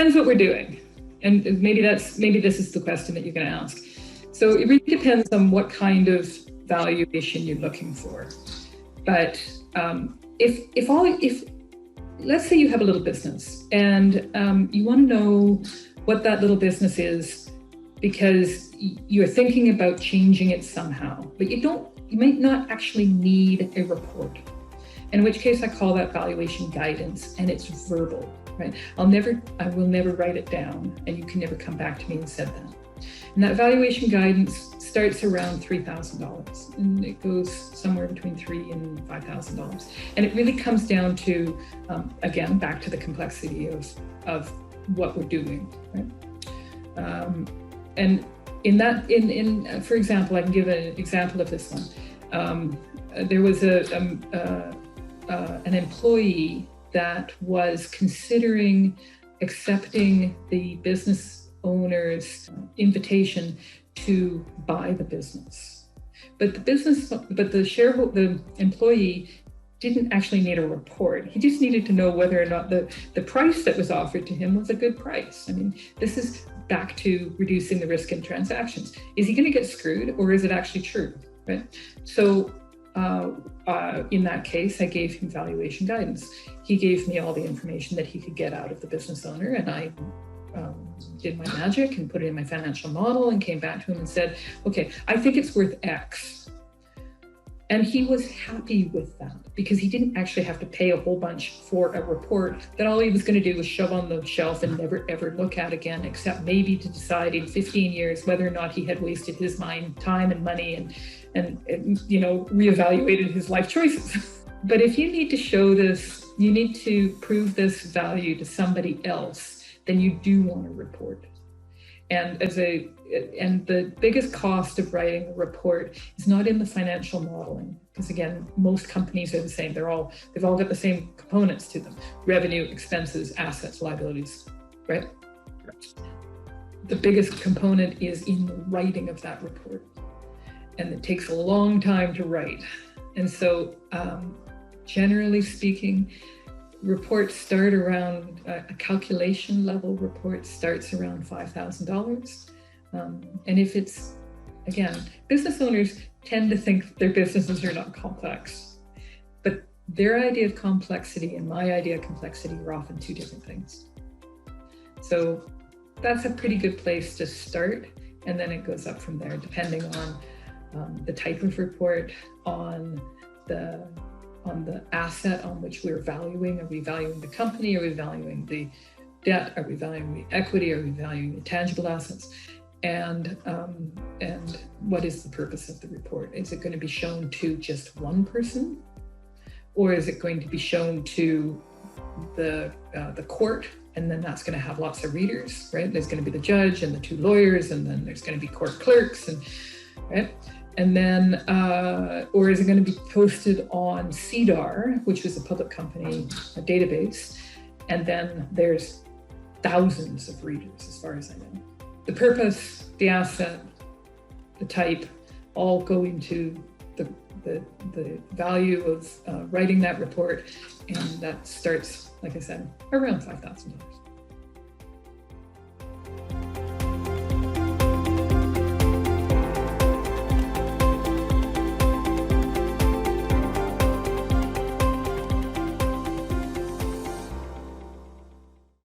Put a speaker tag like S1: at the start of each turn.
S1: depends what we're doing. And maybe this is the question that you're going to ask. So it really depends on what kind of valuation you're looking for. But if let's say you have a little business and you want to know what that little business is because you're thinking about changing it somehow, but you might not actually need a report. In which case I call that valuation guidance, and it's verbal, right? I will never write it down, and you can never come back to me and said that. And that valuation guidance starts around $3,000, and it goes somewhere between $3,000 and $5,000. And it really comes down to, again, back to the complexity of what we're doing, right? And for example, I can give an example of this one. There was an employee that was considering accepting the business owner's invitation to buy the business, but the employee didn't actually need a report. He just needed to know whether or not the price that was offered to him was a good price. I mean, this is back to reducing the risk in transactions. Is he going to get screwed, or is it actually true, right? So in that case, I gave him valuation guidance. He gave me all the information that he could get out of the business owner, and I did my magic and put it in my financial model and came back to him and said, okay, I think it's worth X. And he was happy with that because he didn't actually have to pay a whole bunch for a report that all he was going to do was shove on the shelf and never ever look at again, except maybe to decide in 15 years whether or not he had wasted his time and money and reevaluated his life choices. But if you need to show this, you need to prove this value to somebody else, then you do want a report. And the biggest cost of writing a report is not in the financial modeling, because again, most companies are the same. They've all got the same components to them: revenue, expenses, assets, liabilities, right? The biggest component is in the writing of that report, and it takes a long time to write. And so, generally speaking, reports start around a calculation level report starts around $5,000. And if it's, again, business owners tend to think their businesses are not complex, but their idea of complexity and my idea of complexity are often two different things. So that's a pretty good place to start. And then it goes up from there, depending on the type of report, on the asset on which we're valuing. Are we valuing the company? Are we valuing the debt? Are we valuing the equity? Are we valuing the tangible assets? And what is the purpose of the report? Is it going to be shown to just one person, or is it going to be shown to the court? And then that's going to have lots of readers, right? There's going to be the judge and the two lawyers, and then there's going to be court clerks, and right. And then, or is it going to be posted on CDAR, which is a public company, a database, and then there's thousands of readers, as far as I know. The purpose, the asset, the type, all go into the value of writing that report, and that starts, like I said, around $5,000.